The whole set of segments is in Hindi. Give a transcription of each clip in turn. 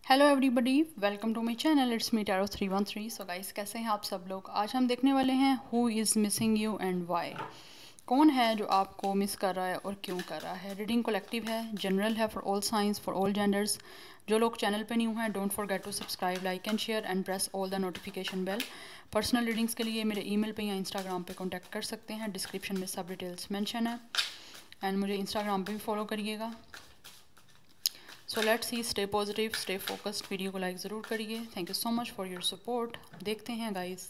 Hello everybody, welcome to my channel. It's me tarot 313। So guys, कैसे हैं आप सब लोग। आज हम देखने वाले हैं who is missing you and why. कौन है जो आपको मिस कर रहा है और क्यों कर रहा है। रीडिंग कलेक्टिव है, जनरल है, for all signs, for all genders. जो लोग चैनल पे न्यू हैं, don't forget to subscribe, like and share and press all the notification bell. Personal readings के लिए मेरे ईमेल पे या इंस्टाग्राम पे कॉन्टैक्ट कर सकते हैं। डिस्क्रिप्शन में सब डिटेल्स मेंशन है एंड मुझे इंस्टाग्राम पे भी फॉलो करिएगा। So let's see, stay positive, stay focused. Video को लाइक ज़रूर करिए। Thank you so much for your support. देखते हैं guys,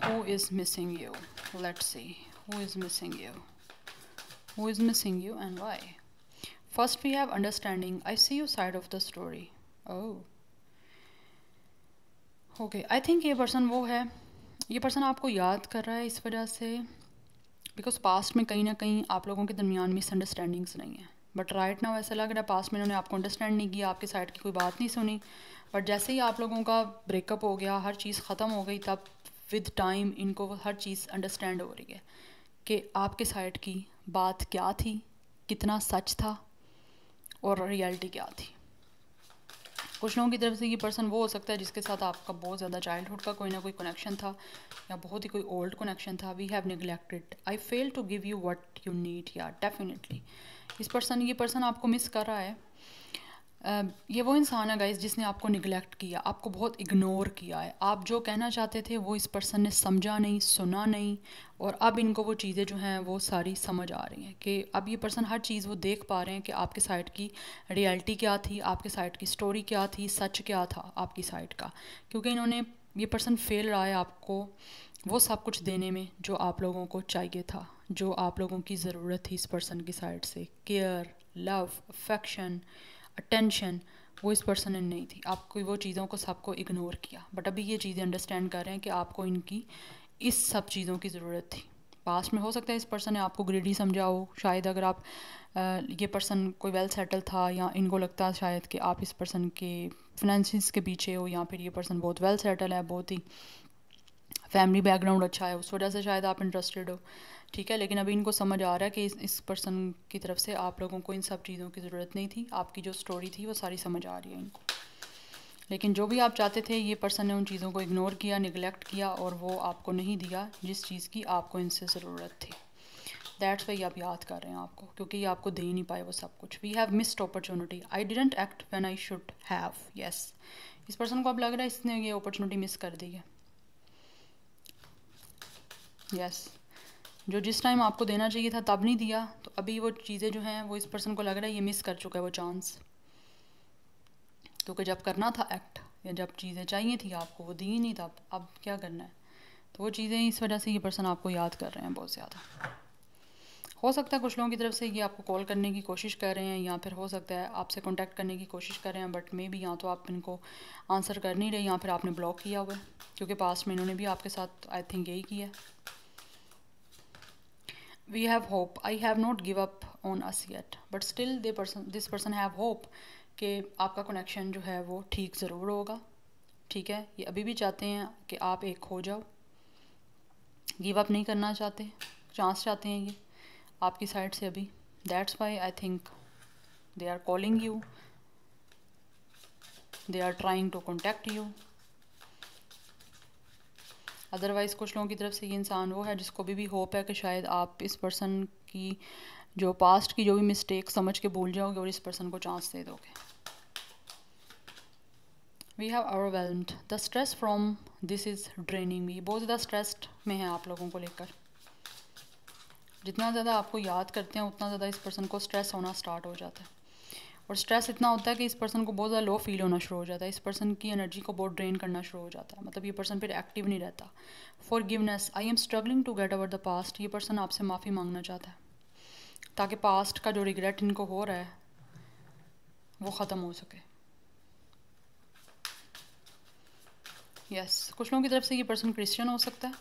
who is missing you. Let's see, who is missing you, who is missing you and why. First we have understanding. I see you side of the story. Oh, okay. I think ये पर्सन वो है, ये पर्सन आपको याद कर रहा है इस वजह से बिकॉज पास्ट में कहीं ना कहीं आप लोगों के दरमियान मिसअंडरस्टैंडिंग्स नहीं है। बट राइट नाउ ऐसा लग रहा है पास्ट में इन्होंने आपको अंडरस्टैंड नहीं किया, आपकी साइड की कोई बात नहीं सुनी। बट जैसे ही आप लोगों का ब्रेकअप हो गया, हर चीज़ ख़त्म हो गई, तब विद टाइम इनको हर चीज़ अंडरस्टैंड हो रही है कि आपके साइड की बात क्या थी, कितना सच था और रियलिटी क्या थी। कुछ लोगों की तरफ से ये पर्सन वो हो सकता है जिसके साथ आपका बहुत ज़्यादा चाइल्डहुड का कोई ना कोई कनेक्शन था या बहुत ही कोई ओल्ड कनेक्शन था। We have neglected, I fail to give you what you need. या डेफिनेटली ये पर्सन आपको मिस कर रहा है। ये वो इंसान है गाइस जिसने आपको निगलेक्ट किया, आपको बहुत इग्नोर किया है। आप जो कहना चाहते थे वो इस पर्सन ने समझा नहीं, सुना नहीं, और अब इनको वो चीज़ें जो हैं वो सारी समझ आ रही हैं कि अब ये पर्सन हर चीज़ वो देख पा रहे हैं कि आपके साइड की रियलिटी क्या थी, आपके साइड की स्टोरी क्या थी, सच क्या था आपकी साइड का। क्योंकि ये पर्सन फेल रहा है आपको वो सब कुछ देने में जो आप लोगों को चाहिए था, जो आप लोगों की ज़रूरत थी इस पर्सन की साइड से। केयर, लव, अफेक्शन, अटेंशन, वो इस पर्सन ने नहीं थी। आपको वो चीज़ों को सबको इग्नोर किया। बट अभी ये चीज़ें अंडरस्टैंड कर रहे हैं कि आपको इनकी इस सब चीज़ों की ज़रूरत थी। पास्ट में हो सकता है इस पर्सन ने आपको ग्रीडी समझा हो। शायद अगर आप ये पर्सन कोई वेल सेटल था या इनको लगता है शायद कि आप इस पर्सन के फिनेंसिस के पीछे हो, या फिर ये पर्सन बहुत वेल सेटल है, बहुत ही फैमिली बैकग्राउंड अच्छा है, उस वजह से शायद आप इंटरेस्टेड हो। ठीक है, लेकिन अभी इनको समझ आ रहा है कि इस पर्सन की तरफ से आप लोगों को इन सब चीज़ों की ज़रूरत नहीं थी। आपकी जो स्टोरी थी वो सारी समझ आ रही है इनको। लेकिन जो भी आप चाहते थे ये पर्सन ने उन चीज़ों को इग्नोर किया, निगलेक्ट किया, और वो आपको नहीं दिया जिस चीज़ की आपको इनसे ज़रूरत थी। दैट्स वाई आप याद कर रहे हैं आपको, क्योंकि ये आपको दे नहीं पाए वो सब कुछ। We have missed opportunity, I didn't act when I should have. Yes, इस पर्सन को अब लग रहा है इसने ये अपॉर्चुनिटी मिस कर दी है। यस, जो जिस टाइम आपको देना चाहिए था तब नहीं दिया, तो अभी वो चीज़ें जो हैं वो इस पर्सन को लग रहा है ये मिस कर चुका है वो चांस। क्योंकि जब करना था एक्ट या जब चीज़ें चाहिए थी आपको वो दी ही नहीं, तब अब क्या करना है। तो वो चीज़ें इस वजह से ये पर्सन आपको याद कर रहे हैं बहुत ज़्यादा। हो सकता है कुछ लोगों की तरफ से ये आपको कॉल करने की कोशिश कर रहे हैं, या फिर हो सकता है आपसे कांटेक्ट करने की कोशिश कर रहे हैं, बट मे बी या तो आप इनको आंसर कर नहीं रहे या फिर आपने ब्लॉक किया हुआ है। क्योंकि पास्ट में इन्होंने भी आपके साथ आई थिंक यही किया है। We have hope. I have not give up on us yet, but still this person have hope कि आपका कनेक्शन जो है वो ठीक ज़रूर होगा। ठीक है, ये अभी भी चाहते हैं कि आप एक हो जाओ, गिव अप नहीं करना चाहते, चांस चाहते हैं ये आपकी साइड से अभी। That's why I think they are calling you, they are trying to contact you. Otherwise कुछ लोगों की तरफ से ये इंसान वो है जिसको भी होप है कि शायद आप इस पर्सन की जो पास्ट की जो भी मिस्टेक समझ के भूल जाओगे और इस पर्सन को चांस दे दोगे। We have overwhelmed, the stress from this is draining me. बहुत ज़्यादा स्ट्रेस्ड में है आप लोगों को लेकर। जितना ज़्यादा आपको याद करते हैं उतना ज़्यादा इस पर्सन को स्ट्रेस होना स्टार्ट हो जाता है, और स्ट्रेस इतना होता है कि इस पर्सन को बहुत ज़्यादा लो फील होना शुरू हो जाता है। इस पर्सन की एनर्जी को बहुत ड्रेन करना शुरू हो जाता है, मतलब ये पर्सन फिर एक्टिव नहीं रहता। Forgiveness, I am struggling to get over the past. ये पर्सन आपसे माफ़ी मांगना चाहता है ताकि पास्ट का जो रिग्रेट इनको हो रहा है वो ख़त्म हो सके। यस, कुछ लोगों की तरफ से ये पर्सन क्रिश्चियन हो सकता है।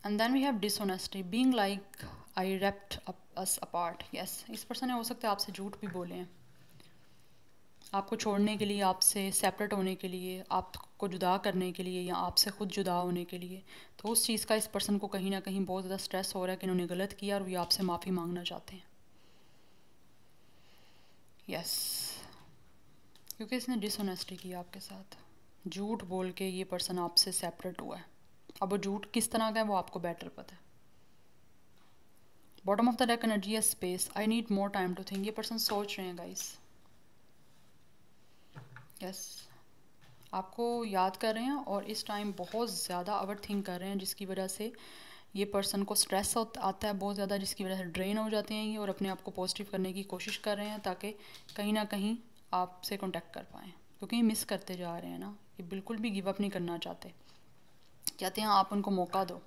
And then we have dishonesty, being like I ripped us apart. Yes, इस पर्सन ने हो सकता है आपसे झूठ भी बोले हैं, आपको छोड़ने के लिए, आपसे सेपरेट होने के लिए, आपको जुदा करने के लिए, या आपसे ख़ुद जुदा होने के लिए। तो उस चीज़ का इस पर्सन को कहीं ना कहीं बहुत ज़्यादा स्ट्रेस हो रहा है कि इन्होंने गलत किया और ये आपसे माफ़ी मांगना चाहते हैं। यस, क्योंकि इसने डिसऑनेस्टी की आपके साथ, झूठ बोल के ये पर्सन आपसे सेपरेट हुआ है। अब वो झूठ किस तरह का है वो आपको बेटर पता है। Bottom of the deck energy है space, I need more time to think. ये पर्सन सोच रहे हैं गाइस। यस, आपको याद कर रहे हैं और इस टाइम बहुत ज़्यादा ओवर थिंक कर रहे हैं, जिसकी वजह से ये पर्सन को स्ट्रेस आता है बहुत ज़्यादा, जिसकी वजह से ड्रेन हो जाते हैं ये और अपने आप को पॉजिटिव करने की कोशिश कर रहे हैं ताकि कहीं ना कहीं आपसे कांटेक्ट कर पाएँ, क्योंकि ये मिस करते जा रहे हैं ना। ये बिल्कुल भी गिव अप नहीं करना चाहते हैं आप उनको मौका दो।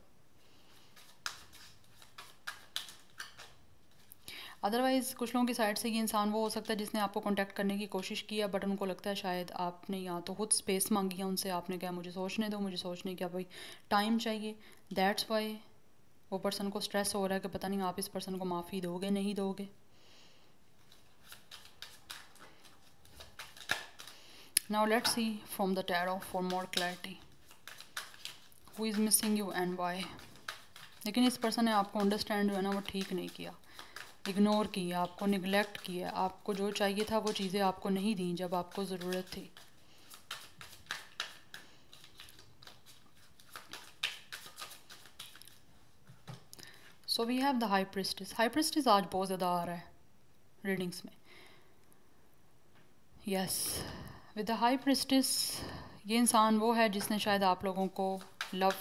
अदरवाइज़ कुछ लोगों की साइड से ये इंसान वो हो सकता है जिसने आपको कांटेक्ट करने की कोशिश किया, बट उनको लगता है शायद आपने या तो खुद स्पेस मांगी है उनसे, आपने कहा मुझे सोचने दो, मुझे सोचने का भाई टाइम चाहिए। दैट्स वाई वो पर्सन को स्ट्रेस हो रहा है कि पता नहीं आप इस पर्सन को माफ़ी दोगे नहीं दोगे। Now let's see from the tarot for more clarity who is missing you and why. लेकिन इस पर्सन ने आपको अंडरस्टैंड जो है ना वो ठीक नहीं किया, इग्नोर किया, आपको निगलेक्ट किया, आपको जो चाहिए था वो चीज़ें आपको नहीं दी जब आपको ज़रूरत थी। So we have the high priestess. High priestess आज बहुत ज़्यादा आ रहा है रीडिंग्स में। Yes, with the high priestess ये इंसान वो है जिसने शायद आप लोगों को लव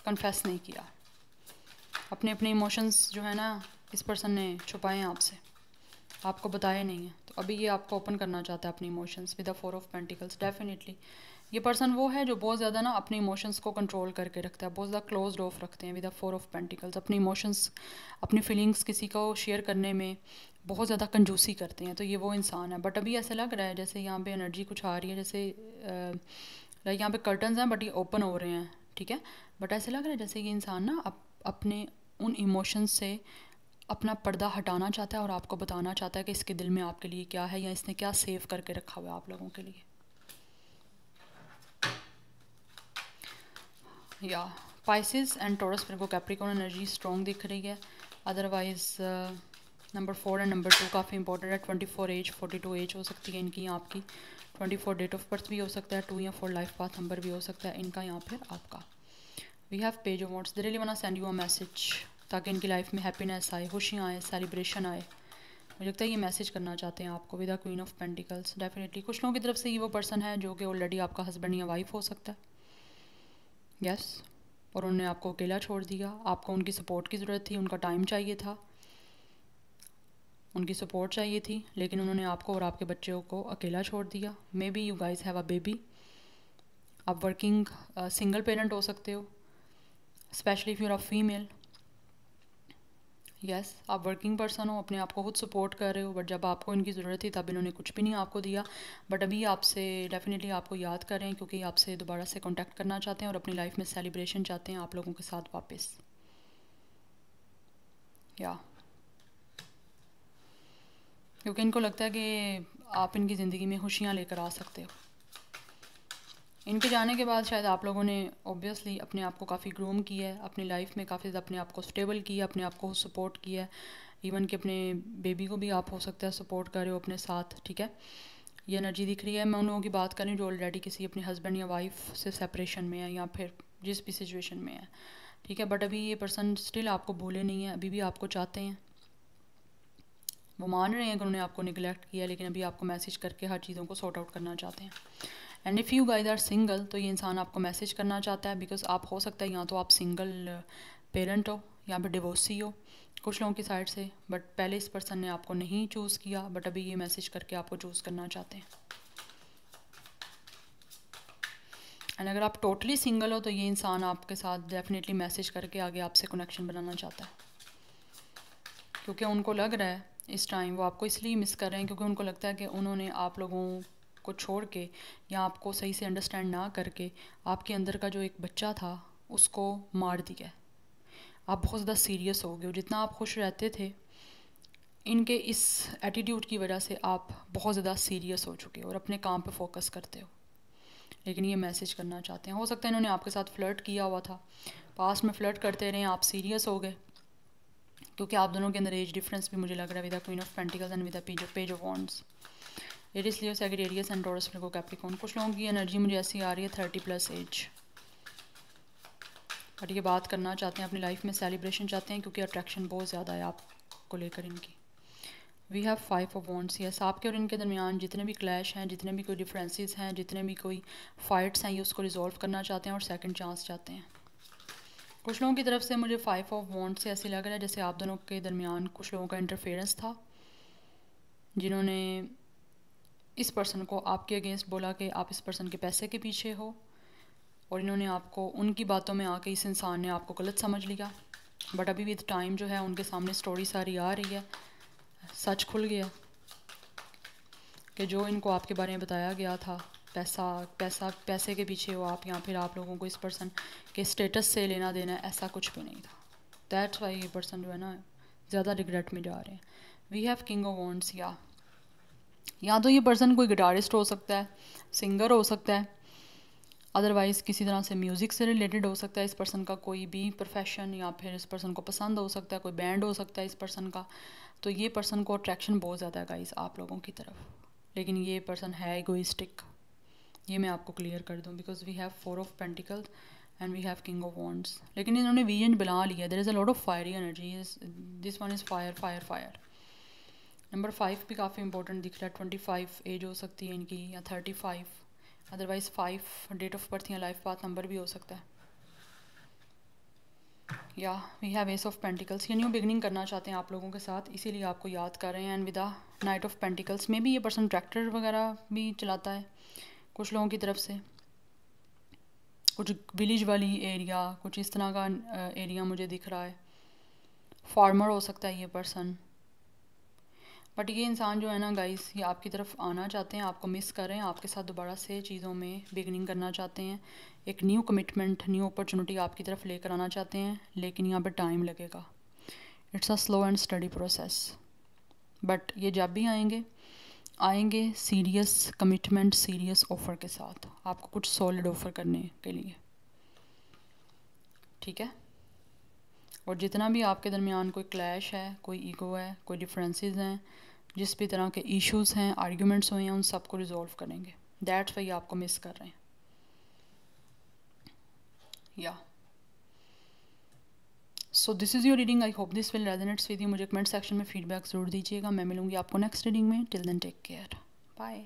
कन्फेस नहीं किया, अपने अपने इमोशंस जो है ना इस पर्सन ने छुपाए हैं आपसे, आपको बताया नहीं है। तो अभी ये आपको ओपन करना चाहता है अपने emotions with the 4 of pentacles. Definitely ये पर्सन वो है जो बहुत ज़्यादा ना अपने इमोशंस को कंट्रोल करके रखता है, बहुत ज़्यादा क्लोज्ड ऑफ रखते हैं विद द 4 ऑफ पेंटिकल्स। अपने इमोशंस, अपनी फीलिंग्स किसी को शेयर करने में बहुत ज़्यादा कंजूसी करते हैं। तो ये वो इंसान है। बट अभी ऐसा लग रहा है जैसे यहाँ पे एनर्जी कुछ आ रही है, जैसे लाइक यहाँ पे कर्टन्स हैं बट ये ओपन हो रहे हैं, ठीक है। बट ऐसा लग रहा है जैसे ये इंसान ना अपने उन इमोशंस से अपना पर्दा हटाना चाहता है और आपको बताना चाहता है कि इसके दिल में आपके लिए क्या है या इसने क्या सेव करके रखा हुआ है आप लोगों के लिए। या पाइसेस एंड टॉरस मेरे को कैप्रिकॉर्न एनर्जी स्ट्रॉन्ग दिख रही है। अदरवाइज़ नंबर 4 एंड नंबर 2 काफ़ी इंपॉर्टेंट है। 24 एज 42 एज हो सकती है इनकी, आपकी 24 डेट ऑफ बर्थ भी हो सकता है, 2 या 4 लाइफ पाथ नंबर भी हो सकता है इनका या फिर आपका। We have page of wands, they really want to send you a message ताकि इनकी लाइफ में हैप्पीनेस आए, खुशियाँ आए, सेलिब्रेशन आए। मुझे लगता है ये मैसेज करना चाहते हैं आपको with the queen of pentacles. Definitely कुछ लोगों की तरफ से ये वो पर्सन है जो कि ऑलरेडी आपका हस्बैंड या वाइफ हो सकता है। यस, और उन्होंने आपको अकेला छोड़ दिया, आपको उनकी सपोर्ट की ज़रूरत थी, उनका टाइम चाहिए था, उनकी सपोर्ट चाहिए थी, लेकिन उन्होंने आपको और आपके बच्चों को अकेला छोड़ दिया। Maybe you guys have a baby, आप वर्किंग सिंगल पेरेंट हो सकते हो, specially if you are a female. Yes, आप वर्किंग पर्सन हो, अपने आप को खुद सपोर्ट कर रहे हो, बट जब आपको इनकी ज़रूरत थी तब इन्होंने कुछ भी नहीं आपको दिया। बट अभी आपसे डेफिनेटली आपको याद कर रहे हैं क्योंकि आपसे दोबारा से कांटेक्ट करना चाहते हैं और अपनी लाइफ में सेलिब्रेशन चाहते हैं आप लोगों के साथ वापस। या क्योंकि इनको लगता है कि आप इनकी ज़िंदगी में खुशियाँ लेकर आ सकते हो। इनके जाने के बाद शायद आप लोगों ने ऑब्वियसली अपने आप को काफ़ी ग्रूम किया है, अपनी लाइफ में काफ़ी ज़्यादा अपने आप को स्टेबल किया, अपने आप को सपोर्ट किया है। इवन कि अपने बेबी को भी आप हो सकता है सपोर्ट कर रहे हो अपने साथ, ठीक है। ये एनर्जी दिख रही है। मैं उन लोगों की बात कर रही हूँ जो ऑलरेडी किसी अपने हस्बैंड या वाइफ से सेपरेशन में है या फिर जिस भी सिचुएशन में है, ठीक है। बट अभी ये पर्सन स्टिल आपको भूले नहीं है, अभी भी आपको चाहते हैं। वो मान रहे हैं कि उन्होंने आपको निगलेक्ट किया, लेकिन अभी आपको मैसेज करके हर चीज़ों को सॉर्ट आउट करना चाहते हैं। And if you guys are single, तो ये इंसान आपको मैसेज करना चाहता है बिकॉज आप हो सकता है या तो आप सिंगल पेरेंट हो या फिर डिवोर्सी हो कुछ लोगों की साइड से, बट पहले इस पर्सन ने आपको नहीं चूज़ किया, बट अभी ये मैसेज करके आपको चूज़ करना चाहते हैं। एंड अगर आप टोटली सिंगल हो तो ये इंसान आपके साथ डेफिनेटली मैसेज करके आगे आपसे कनेक्शन बनाना चाहता है, क्योंकि उनको लग रहा है इस टाइम वो आपको इसलिए मिस कर रहे हैं क्योंकि उनको लगता है कि उन्होंने आप लोगों को छोड़ के या आपको सही से अंडरस्टैंड ना करके आपके अंदर का जो एक बच्चा था उसको मार दिया। आप बहुत ज़्यादा सीरियस हो गए हो, जितना आप खुश रहते थे इनके इस एटीट्यूड की वजह से आप बहुत ज़्यादा सीरियस हो चुके हो और अपने काम पे फोकस करते हो। लेकिन ये मैसेज करना चाहते हैं, हो सकता है इन्होंने आपके साथ फ्लर्ट किया हुआ था, पास्ट में फ्लर्ट करते रहे, आप सीरियस हो गए, क्योंकि आप दोनों के अंदर एज डिफरेंस भी मुझे लग रहा है with the queen of pentacles and with the page of wands. Aries, Leo, Sagittarius and Taurus, Virgo, Capricorn. कुछ लोगों की एनर्जी मुझे ऐसी आ रही है 30+ एज, बट ये बात करना चाहते हैं अपनी लाइफ में, सेलिब्रेशन चाहते हैं, क्योंकि अट्रैक्शन बहुत ज़्यादा है आपको लेकर इनकी। We have 5 of wands. Yes, आपके और इनके दरमियान जितने भी क्लैश हैं, जितने भी कोई डिफरेंसेस हैं, जितने भी कोई फाइट्स हैं, ये उसको रिजॉल्व करना चाहते हैं और सेकंड चांस चाहते हैं। कुछ लोगों की तरफ से मुझे 5 ऑफ वॉन्ड से ऐसे लग रहा है जैसे आप दोनों के दरमियान कुछ लोगों का इंटरफेरेंस था, जिन्होंने इस पर्सन को आपके अगेंस्ट बोला कि आप इस पर्सन के पैसे के पीछे हो, और इन्होंने आपको उनकी बातों में आके इस इंसान ने आपको गलत समझ लिया। बट अभी विद टाइम जो है उनके सामने स्टोरी सारी आ रही है, सच खुल गया कि जो इनको आपके बारे में बताया गया था, पैसे के पीछे हो आप, या फिर आप लोगों को इस पर्सन के स्टेटस से लेना देना, ऐसा कुछ भी नहीं था। दैट्स वाई ये पर्सन जो है ना ज़्यादा रिग्रेट में जा रहे हैं। We have king of wands. या तो ये पर्सन कोई गिटारिस्ट हो सकता है, सिंगर हो सकता है, अदरवाइज़ किसी तरह से म्यूज़िक से रिलेटेड हो सकता है इस पर्सन का कोई भी प्रोफेशन, या फिर इस पर्सन को पसंद हो सकता है, कोई बैंड हो सकता है इस पर्सन का। तो ये पर्सन को अट्रैक्शन बहुत ज़्यादा है गाइस आप लोगों की तरफ, लेकिन ये पर्सन है इगोइस्टिक, ये मैं आपको क्लियर कर दूं, because we have 4 of pentacles and we have king of wands. लेकिन इन्होंने विजन बना लिया, there is a lot of fiery energy, this one is fire fire fire. Number 5 भी काफ़ी इंपॉर्टेंट दिख रहा है, 25 एज हो सकती है इनकी, या 35, अदरवाइज़ 5 डेट ऑफ बर्थ या लाइफ पाथ नंबर भी हो सकता है। या we have ace of pentacles, ये न्यू बिगनिंग करना चाहते हैं आप लोगों के साथ, इसीलिए आपको याद कर रहे हैं। And with the night of pentacles में भी ये पर्सन ट्रैक्टर वगैरह भी चलाता है कुछ लोगों की तरफ से, कुछ विलेज वाली एरिया, कुछ इस तरह का एरिया मुझे दिख रहा है। फार्मर हो सकता है ये पर्सन, बट ये इंसान जो है ना गाइस, ये आपकी तरफ आना चाहते हैं, आपको मिस कर रहे हैं, आपके साथ दोबारा से चीज़ों में बिगनिंग करना चाहते हैं, एक न्यू कमिटमेंट, न्यू अपॉर्चुनिटी आपकी तरफ लेकर आना चाहते हैं, लेकिन यहाँ पर टाइम लगेगा। It's a slow and study process, but ये जब भी आएंगे सीरियस कमिटमेंट, सीरियस ऑफ़र के साथ, आपको कुछ सॉलिड ऑफ़र करने के लिए, ठीक है। और जितना भी आपके दरमियान कोई क्लैश है, कोई ईगो है, कोई डिफरेंसेस हैं, जिस भी तरह के इश्यूज़ हैं, आर्ग्यूमेंट्स हुए हैं, उन सबको रिजॉल्व करेंगे। दैट्स वाई आपको मिस कर रहे हैं। या so this is your reading, I hope this will resonates with you. मुझे कमेंट सेक्शन में फीडबैक ज़रूर दीजिएगा। मैं मिलूंगी आपको नेक्स्ट रीडिंग में। Till then take care, bye.